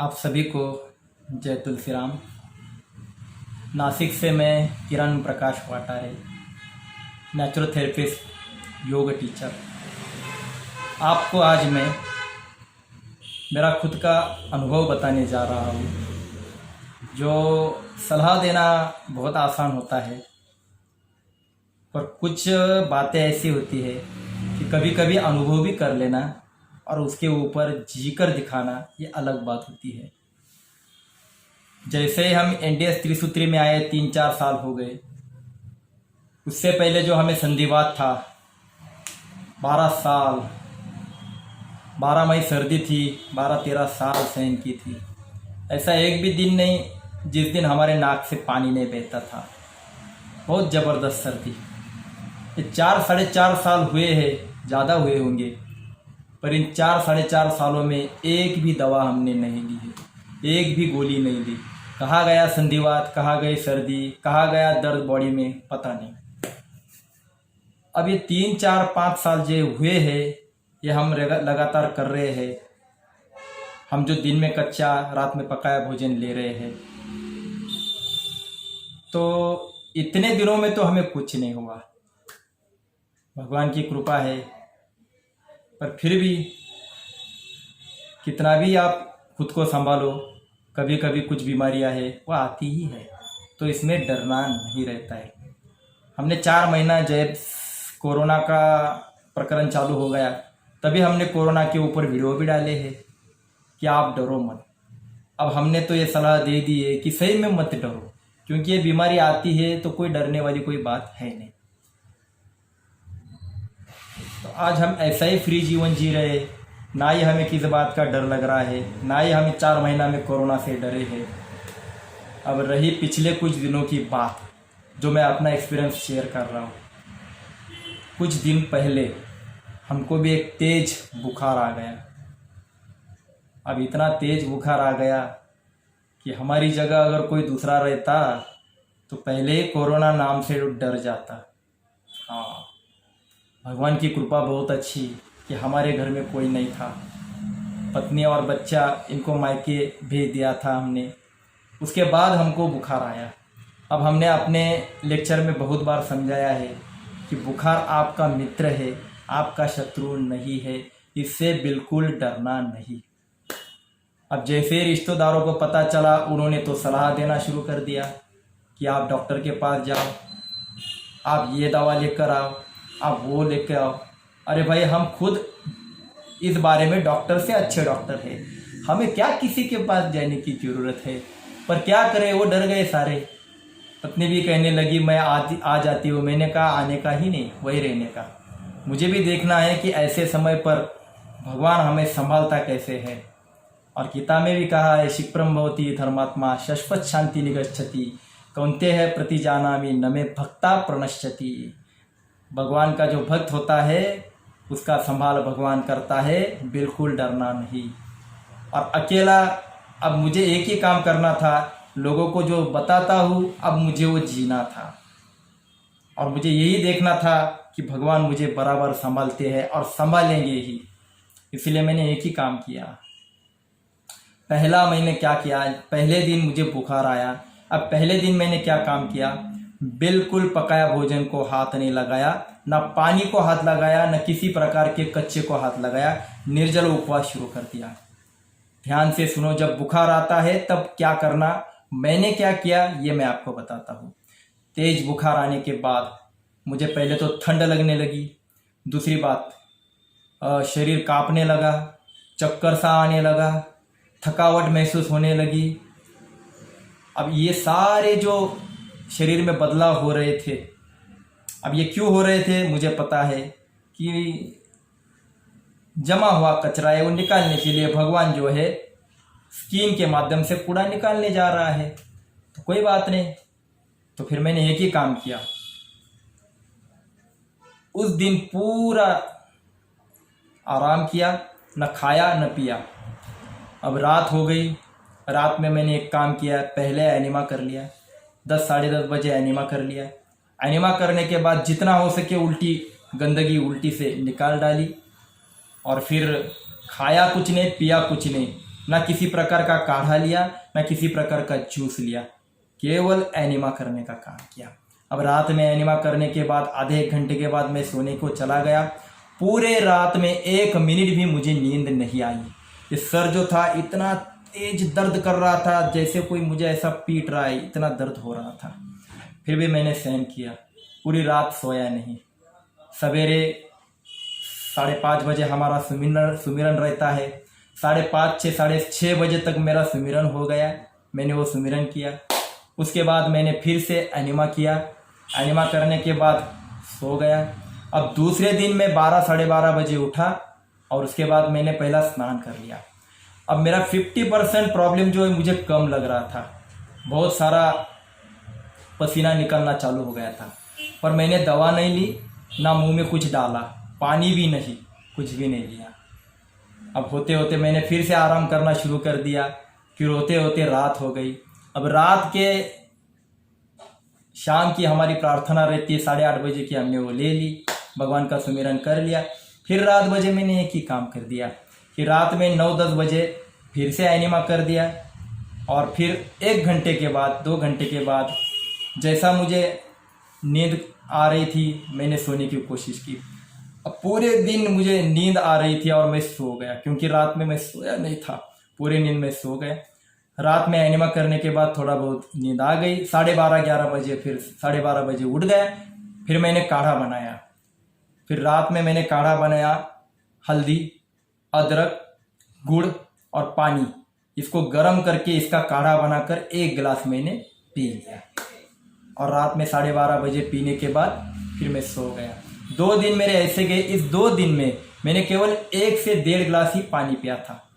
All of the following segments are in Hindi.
आप सभी को जय तुलसीराम। नासिक से मैं किरण प्रकाश वाटारे, नेचुरोथेरेपिस्ट, योग टीचर। आपको आज मैं मेरा खुद का अनुभव बताने जा रहा हूँ। जो सलाह देना बहुत आसान होता है, पर कुछ बातें ऐसी होती है कि कभी कभी अनुभव भी कर लेना और उसके ऊपर जीकर दिखाना ये अलग बात होती है। जैसे हम एनडीएस त्रिसूत्री में आए 3-4 साल हो गए। उससे पहले जो हमें संधिवात था 12 साल, 12 मई सर्दी थी, 12-13 साल सहन की थी। ऐसा एक भी दिन नहीं जिस दिन हमारे नाक से पानी नहीं बहता था। बहुत ज़बरदस्त सर्दी। ये 4-4.5 साल हुए हैं, ज़्यादा हुए होंगे, पर इन 4-4.5 सालों में एक भी दवा हमने नहीं ली है, एक भी गोली नहीं ली। कहाँ गया संधिवात, कहाँ गई सर्दी, कहाँ गया दर्द बॉडी में, पता नहीं। अब ये 3-4-5 साल जो हुए हैं, ये हम लगातार कर रहे हैं। हम जो दिन में कच्चा, रात में पकाया भोजन ले रहे हैं, तो इतने दिनों में तो हमें कुछ नहीं हुआ, भगवान की कृपा है। पर फिर भी कितना भी आप खुद को संभालो, कभी कभी कुछ बीमारियां है वो आती ही है, तो इसमें डरना नहीं रहता है। हमने 4 महीना जब कोरोना का प्रकरण चालू हो गया, तभी हमने कोरोना के ऊपर वीडियो भी डाले हैं कि आप डरो मत। अब हमने तो ये सलाह दे दी है कि सही में मत डरो, क्योंकि ये बीमारी आती है तो कोई डरने वाली कोई बात है नहीं। तो आज हम ऐसा ही फ्री जीवन जी रहे, ना ही हमें किसी बात का डर लग रहा है, ना ही हमें 4 महीना में कोरोना से डरे हैं। अब रही पिछले कुछ दिनों की बात, जो मैं अपना एक्सपीरियंस शेयर कर रहा हूँ। कुछ दिन पहले हमको भी एक तेज बुखार आ गया। अब इतना तेज बुखार आ गया कि हमारी जगह अगर कोई दूसरा रहता तो पहले ही कोरोना नाम से डर जाता। हाँ, भगवान की कृपा बहुत अच्छी कि हमारे घर में कोई नहीं था। पत्नी और बच्चा इनको मायके भेज दिया था हमने। उसके बाद हमको बुखार आया। अब हमने अपने लेक्चर में बहुत बार समझाया है कि बुखार आपका मित्र है, आपका शत्रु नहीं है, इससे बिल्कुल डरना नहीं। अब जैसे रिश्तेदारों को पता चला, उन्होंने तो सलाह देना शुरू कर दिया कि आप डॉक्टर के पास जाओ, आप ये दवा लेकर आओ, आप वो लेकर आओ। अरे भाई, हम खुद इस बारे में डॉक्टर से अच्छे डॉक्टर हैं, हमें क्या किसी के पास जाने की ज़रूरत है। पर क्या करें, वो डर गए सारे। पत्नी भी कहने लगी मैं आ जाती हूँ। मैंने कहा आने का ही नहीं, वही रहने का। मुझे भी देखना है कि ऐसे समय पर भगवान हमें संभालता कैसे है। और गीता में भी कहा है, क्षिप्रम भवति धर्मात्मा शश्वत शांति निगच्छति, कौन्तेय प्रतिजानामि न मे भक्ता प्रणश्यति। भगवान का जो भक्त होता है उसका संभाल भगवान करता है, बिल्कुल डरना नहीं। और अकेला अब मुझे एक ही काम करना था, लोगों को जो बताता हूँ अब मुझे वो जीना था। और मुझे यही देखना था कि भगवान मुझे बराबर संभालते हैं और संभालेंगे ही। इसलिए मैंने एक ही काम किया। पहला मैंने क्या किया, पहले दिन मुझे बुखार आया। अब पहले दिन मैंने क्या काम किया, बिल्कुल पकाया भोजन को हाथ नहीं लगाया, ना पानी को हाथ लगाया, न किसी प्रकार के कच्चे को हाथ लगाया। निर्जल उपवास शुरू कर दिया। ध्यान से सुनो, जब बुखार आता है तब क्या करना, मैंने क्या किया ये मैं आपको बताता हूँ। तेज बुखार आने के बाद मुझे पहले तो ठंड लगने लगी। दूसरी बात, शरीर कांपने लगा, चक्कर सा आने लगा, थकावट महसूस होने लगी। अब ये सारे जो शरीर में बदलाव हो रहे थे, अब ये क्यों हो रहे थे मुझे पता है कि जमा हुआ कचरा है वो निकालने के लिए भगवान जो है स्किन के माध्यम से कूड़ा निकालने जा रहा है। तो कोई बात नहीं, तो फिर मैंने एक ही काम किया। उस दिन पूरा आराम किया, न खाया न पिया। अब रात हो गई, रात में मैंने एक काम किया, पहले एनिमा कर लिया। 10-10:30 बजे एनिमा कर लिया। एनिमा करने के बाद जितना हो सके उल्टी गंदगी उल्टी से निकाल डाली। और फिर खाया कुछ नहीं, पिया कुछ नहीं, ना किसी प्रकार का काढ़ा लिया, ना किसी प्रकार का जूस लिया, केवल एनिमा करने का काम किया। अब रात में एनिमा करने के बाद आधे एक घंटे के बाद मैं सोने को चला गया। पूरे रात में 1 मिनट भी मुझे नींद नहीं आई। ये सर जो था इतना तेज दर्द कर रहा था, जैसे कोई मुझे ऐसा पीट रहा है, इतना दर्द हो रहा था। फिर भी मैंने सहन किया, पूरी रात सोया नहीं। सवेरे 5:30 बजे हमारा सुमिरन रहता है। 5:30 6:30 बजे तक मेरा सुमिरन हो गया। मैंने वो सुमिरन किया। उसके बाद मैंने फिर से एनिमा किया। एनिमा करने के बाद सो गया। अब दूसरे दिन मैं 12 साढ़े 12 बजे उठा और उसके बाद मैंने पहला स्नान कर लिया। अब मेरा 50% प्रॉब्लम जो है मुझे कम लग रहा था। बहुत सारा पसीना निकलना चालू हो गया था, पर मैंने दवा नहीं ली, ना मुंह में कुछ डाला, पानी भी नहीं, कुछ भी नहीं लिया। अब होते होते मैंने फिर से आराम करना शुरू कर दिया। फिर होते होते रात हो गई। अब रात के शाम की हमारी प्रार्थना रहती है 8:30 बजे की, हमने वो ले ली, भगवान का सुमिरन कर लिया। फिर रात बजे मैंने एक ही काम कर दिया कि रात में 9-10 बजे फिर से एनिमा कर दिया। और फिर 1 घंटे के बाद 2 घंटे के बाद जैसा मुझे नींद आ रही थी, मैंने सोने की कोशिश की। अब पूरे दिन मुझे नींद आ रही थी और मैं सो गया, क्योंकि रात में मैं सोया नहीं था। पूरे नींद में सो गए। रात में एनिमा करने के बाद थोड़ा बहुत नींद आ गई। 12:30-11 बजे, फिर 12:30 बजे उठ गया। फिर मैंने काढ़ा बनाया। फिर रात में मैंने काढ़ा बनाया, हल्दी, अदरक, गुड़ और पानी, इसको गर्म करके इसका काढ़ा बनाकर 1 गिलास मैंने पी लिया। और रात में 12:30 बजे पीने के बाद फिर मैं सो गया। 2 दिन मेरे ऐसे गए। इस 2 दिन में मैंने केवल 1 से 1.5 गिलास ही पानी पिया था।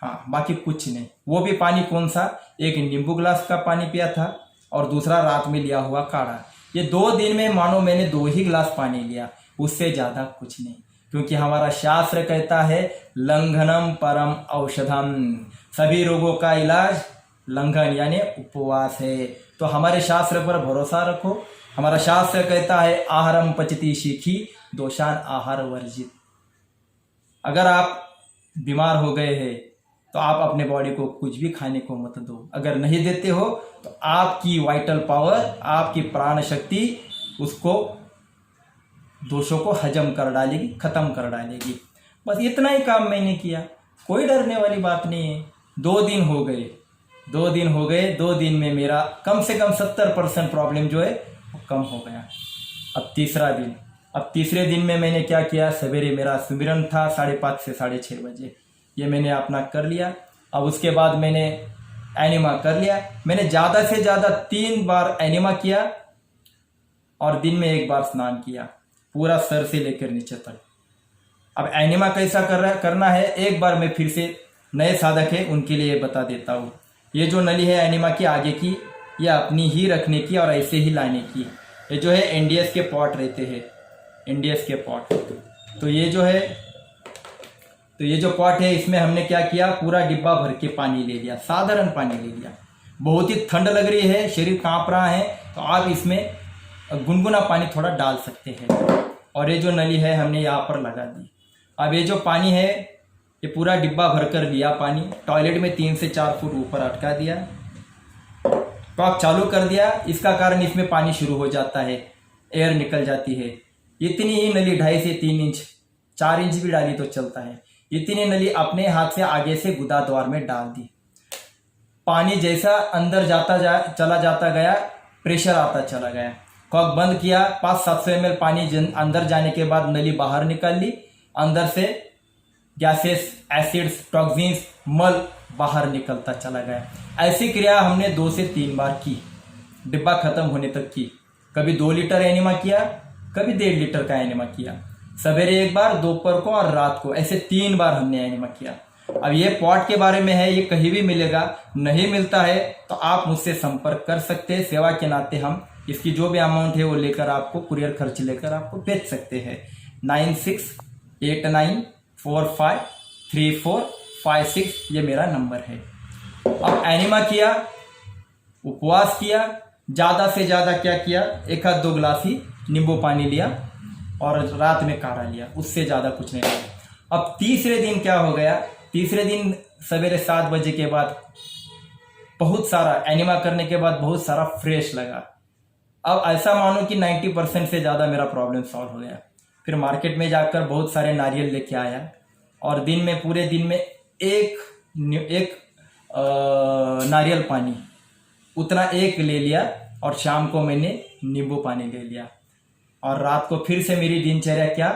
हाँ, बाकी कुछ नहीं। वो भी पानी कौन सा, एक नींबू गिलास का पानी पिया था और दूसरा रात में लिया हुआ काढ़ा। ये 2 दिन में मानो मैंने 2 ही गिलास पानी लिया, उससे ज़्यादा कुछ नहीं। क्योंकि हमारा शास्त्र कहता है लंघनम परम औषधम, सभी रोगों का इलाज लंघन यानी उपवास है। तो हमारे शास्त्र पर भरोसा रखो। हमारा शास्त्र कहता है आहारम पचती शीखी दोषान आहार वर्जित। अगर आप बीमार हो गए हैं तो आप अपने बॉडी को कुछ भी खाने को मत दो। अगर नहीं देते हो तो आपकी वाइटल पावर, आपकी प्राण शक्ति उसको दोषों को हजम कर डालेगी, खत्म कर डालेगी। बस इतना ही काम मैंने किया, कोई डरने वाली बात नहीं है। 2 दिन हो गए। 2 दिन में मेरा कम से कम 70% प्रॉब्लम जो है वो कम हो गया। अब तीसरे दिन में मैंने क्या किया, सवेरे मेरा सुमिरन था 5:30 से 6:30 बजे, ये मैंने अपना कर लिया। अब उसके बाद मैंने एनिमा कर लिया। मैंने ज़्यादा से ज़्यादा 3 बार एनिमा किया और दिन में 1 बार स्नान किया, पूरा सर से लेकर नीचे तक। अब एनिमा कैसा करना है, एक बार मैं फिर से नए साधक है उनके लिए बता देता हूँ। ये जो नली है एनिमा की आगे की, ये अपनी ही रखने की और ऐसे ही लाने की। ये जो है एनडीएस के पॉट रहते हैं, एनडीएस के पॉट। तो ये जो पॉट है इसमें हमने क्या किया, पूरा डिब्बा भर के पानी ले लिया, साधारण पानी ले लिया। बहुत ही ठंड लग रही है, शरीर कांप रहा है, तो आप इसमें गुनगुना पानी थोड़ा डाल सकते हैं। और ये जो नली है हमने यहाँ पर लगा दी। अब ये जो पानी है ये पूरा डिब्बा भर कर लिया पानी, टॉयलेट में 3 से 4 फुट ऊपर अटका दिया, टॉप चालू कर दिया। इसका कारण इसमें पानी शुरू हो जाता है, एयर निकल जाती है। इतनी ही नली 2.5 से 3 इंच, 4 इंच भी डाली तो चलता है, इतनी नली अपने हाथ से आगे से गुदा द्वार में डाल दी। पानी जैसा अंदर चला जाता गया, प्रेशर आता चला गया। कॉक बंद किया, 500-700 ml पानी अंदर जाने के बाद नली बाहर निकाल ली। अंदर से गैसेस, एसिड्स, टॉक्सिन्स, मल बाहर निकलता चला गया। ऐसी क्रिया हमने 2 से 3 बार की, डिब्बा खत्म होने तक की। कभी 2 लीटर एनिमा किया, कभी 1.5 लीटर का एनिमा किया। सवेरे 1 बार, दोपहर को और रात को, ऐसे 3 बार हमने एनिमा किया। अब ये पॉट के बारे में है, ये कहीं भी मिलेगा, नहीं मिलता है तो आप मुझसे संपर्क कर सकते हैं। सेवा के नाते हम इसकी जो भी अमाउंट है वो लेकर आपको, कुरियर खर्च लेकर आपको बेच सकते हैं। 9689453456 ये मेरा नंबर है। अब एनिमा किया, उपवास किया, ज़्यादा से ज़्यादा क्या किया, 1-2 गिलास ही नींबू पानी लिया और रात में काढ़ा लिया, उससे ज़्यादा कुछ नहीं लिया। अब तीसरे दिन क्या हो गया, तीसरे दिन सवेरे 7 बजे के बाद बहुत सारा एनिमा करने के बाद बहुत सारा फ्रेश लगा। अब ऐसा मानो कि 90% से ज़्यादा मेरा प्रॉब्लम सॉल्व हो गया। फिर मार्केट में जाकर बहुत सारे नारियल लेके आया और दिन में पूरे दिन में एक नारियल पानी उतना एक ले लिया और शाम को मैंने नींबू पानी ले लिया और रात को फिर से मेरी दिनचर्या क्या,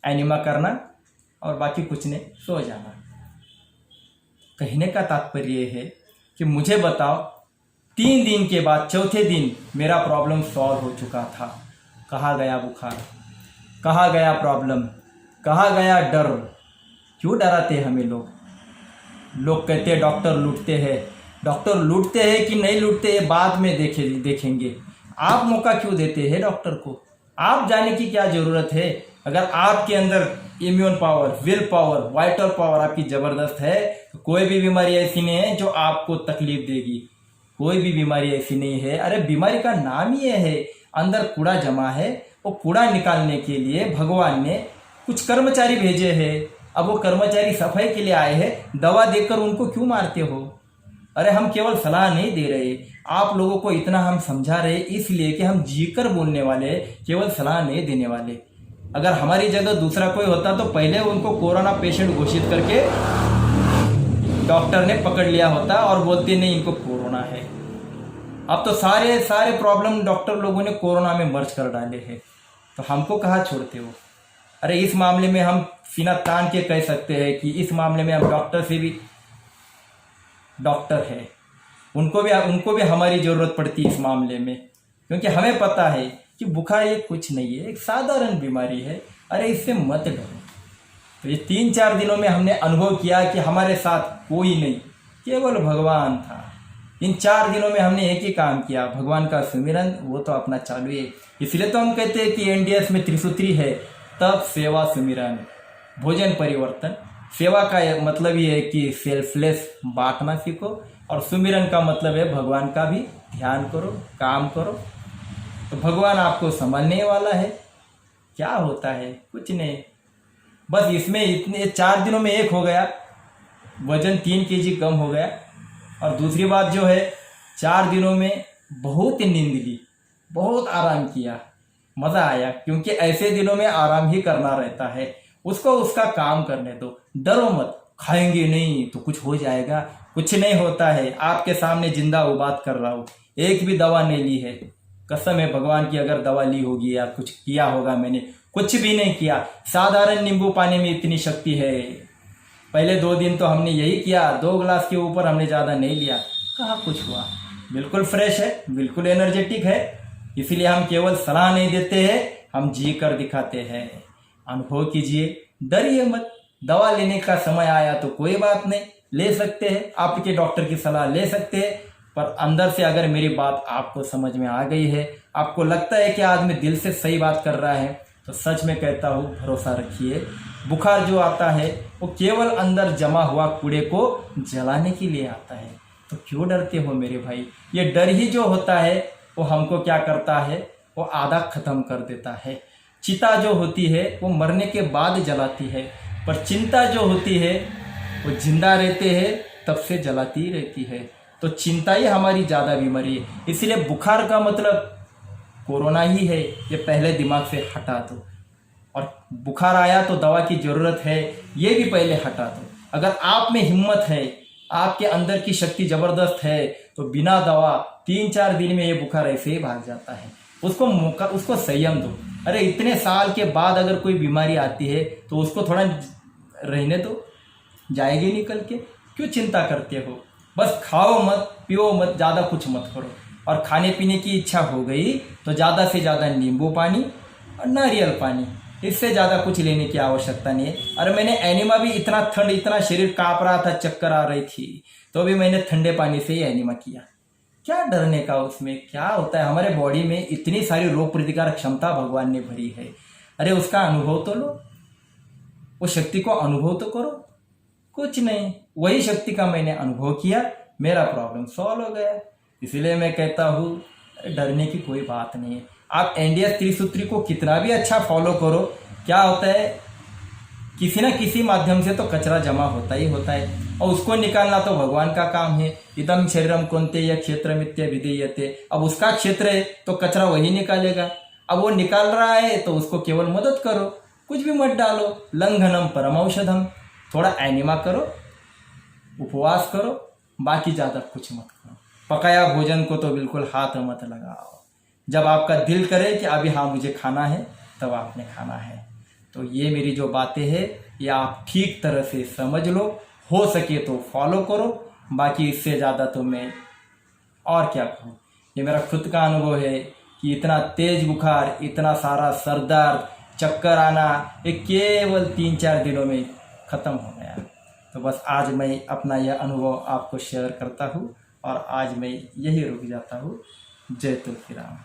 एनिमा करना और बाकी कुछ नहीं, सो जाना। कहने का तात्पर्य ये है कि मुझे बताओ 3 दिन के बाद चौथे दिन मेरा प्रॉब्लम सॉल्व हो चुका था। कहाँ गया बुखार, कहाँ गया प्रॉब्लम, कहाँ गया डर? क्यों डराते हमें लोग? लोग कहते हैं डॉक्टर लूटते हैं। डॉक्टर लूटते हैं कि नहीं लूटते हैं बाद में देखेंगे। आप मौका क्यों देते हैं डॉक्टर को? आप जाने की क्या ज़रूरत है? अगर आपके अंदर immune power, will power, vital power आपकी ज़बरदस्त है तो कोई भी बीमारी ऐसी नहीं है जो आपको तकलीफ देगी। कोई भी बीमारी ऐसी नहीं है। अरे बीमारी का नाम ही है, अंदर कूड़ा जमा है, वो कूड़ा निकालने के लिए भगवान ने कुछ कर्मचारी भेजे हैं। अब वो कर्मचारी सफाई के लिए आए हैं, दवा देकर उनको क्यों मारते हो? अरे हम केवल सलाह नहीं दे रहे, आप लोगों को इतना हम समझा रहे इसलिए कि हम जीकर बोलने वाले, केवल सलाह नहीं देने वाले। अगर हमारी जगह दूसरा कोई होता तो पहले उनको कोरोना पेशेंट घोषित करके डॉक्टर ने पकड़ लिया होता और बोलते नहीं इनको कोरोना है। अब तो सारे प्रॉब्लम डॉक्टर लोगों ने कोरोना में मर्ज कर डाले हैं, तो हमको कहाँ छोड़ते हो? अरे इस मामले में हम सीना तान के कह सकते हैं कि इस मामले में हम डॉक्टर से भी डॉक्टर है, उनको भी हमारी ज़रूरत पड़ती है इस मामले में, क्योंकि हमें पता है कि बुखार ये कुछ नहीं है, एक साधारण बीमारी है। अरे इससे मत डरो। तो ये 3-4 दिनों में हमने अनुभव किया कि हमारे साथ कोई नहीं, केवल भगवान था। इन 4 दिनों में हमने एक ही काम किया, भगवान का सुमिरन, वो तो अपना चालू है। इसलिए तो हम कहते हैं कि एनडीएस में त्रिसूत्री है, तब सेवा सुमिरन भोजन परिवर्तन। सेवा का मतलब ये है कि सेल्फलेस बांटना सीखो और सुमिरन का मतलब है भगवान का भी ध्यान करो, काम करो, तो भगवान आपको संभालने वाला है। क्या होता है? कुछ नहीं, बस इसमें इतने 4 दिनों में एक हो गया, वजन 3 केजी कम हो गया। और दूसरी बात जो है, 4 दिनों में बहुत नींद ली, बहुत आराम किया, मज़ा आया, क्योंकि ऐसे दिनों में आराम ही करना रहता है। उसको उसका काम करने दो, डरो मत। खाएंगे नहीं तो कुछ हो जाएगा, कुछ नहीं होता है। आपके सामने जिंदा बात कर रहा हूँ, एक भी दवा नहीं ली है, कसम है भगवान की। अगर दवा ली होगी या कुछ किया होगा, मैंने कुछ भी नहीं किया। साधारण नींबू पानी में इतनी शक्ति है। पहले 2 दिन तो हमने यही किया, 2 गिलास के ऊपर हमने ज़्यादा नहीं लिया, कहाँ कुछ हुआ। बिल्कुल फ्रेश है, बिल्कुल एनर्जेटिक है। इसीलिए हम केवल सलाह नहीं देते हैं, हम जी कर दिखाते हैं। अनुभव कीजिए, डरिए मत। दवा लेने का समय आया तो कोई बात नहीं, ले सकते हैं, आपके डॉक्टर की सलाह ले सकते हैं। पर अंदर से अगर मेरी बात आपको समझ में आ गई है, आपको लगता है कि आदमी दिल से सही बात कर रहा है, तो सच में कहता हूँ, भरोसा रखिए। बुखार जो आता है वो केवल अंदर जमा हुआ कूड़े को जलाने के लिए आता है। तो क्यों डरते हो मेरे भाई? ये डर ही जो होता है वो हमको क्या करता है, वो आधा खत्म कर देता है। चिता जो होती है वो मरने के बाद जलाती है, पर चिंता जो होती है वो जिंदा रहते हैं तब से जलाती रहती है। तो चिंता ही हमारी ज़्यादा बीमारी है। इसलिए बुखार का मतलब कोरोना ही है, ये पहले दिमाग से हटा दो। और बुखार आया तो दवा की ज़रूरत है, ये भी पहले हटा दो। अगर आप में हिम्मत है, आपके अंदर की शक्ति ज़बरदस्त है, तो बिना दवा 3-4 दिन में ये बुखार ऐसे ही भाग जाता है। उसको मौका, उसको संयम दो। अरे इतने साल के बाद अगर कोई बीमारी आती है तो उसको थोड़ा रहने दो, जाएगी निकल के। क्यों चिंता करते हो? बस खाओ मत, पियो मत, ज़्यादा कुछ मत करो। और खाने पीने की इच्छा हो गई तो ज़्यादा से ज़्यादा नींबू पानी और नारियल पानी, इससे ज़्यादा कुछ लेने की आवश्यकता नहीं है। अरे मैंने एनिमा भी इतना ठंड, इतना शरीर काँप रहा था, चक्कर आ रही थी, तो भी मैंने ठंडे पानी से ही एनिमा किया। क्या डरने का उसमें? क्या होता है? हमारे बॉडी में इतनी सारी रोग प्रतिकारक क्षमता भगवान ने भरी है। अरे उसका अनुभव तो लो, वो शक्ति को अनुभव तो करो। कुछ नहीं, वही शक्ति का मैंने अनुभव किया, मेरा प्रॉब्लम सॉल्व हो गया। इसलिए मैं कहता हूँ डरने की कोई बात नहीं है। आप एनडीएस त्रिसूत्री को कितना भी अच्छा फॉलो करो, क्या होता है किसी न किसी माध्यम से तो कचरा जमा होता ही होता है, और उसको निकालना तो भगवान का काम है। इदम शरीरम कौन्तेय क्षेत्रमित्य विधीयते। अब उसका क्षेत्र है तो कचरा वही निकालेगा। अब वो निकाल रहा है तो उसको केवल मदद करो, कुछ भी मत डालो। लंघनम परमौषधम, थोड़ा एनिमा करो, उपवास करो, बाकी ज़्यादा कुछ मत करो। पकाया भोजन को तो बिल्कुल हाथ मत लगाओ। जब आपका दिल करे कि अभी हाँ मुझे खाना है, तब आपने खाना है। तो ये मेरी जो बातें हैं ये आप ठीक तरह से समझ लो, हो सके तो फॉलो करो, बाकी इससे ज़्यादा तो मैं और क्या कहूँ। ये मेरा खुद का अनुभव है कि इतना तेज बुखार, इतना सारा सर दर्द, चक्कर आना, ये केवल 3-4 दिनों में ख़त्म हो गया। तो बस आज मैं अपना यह अनुभव आपको शेयर करता हूँ और आज मैं यही रुक जाता हूँ। जय तुलसी राम।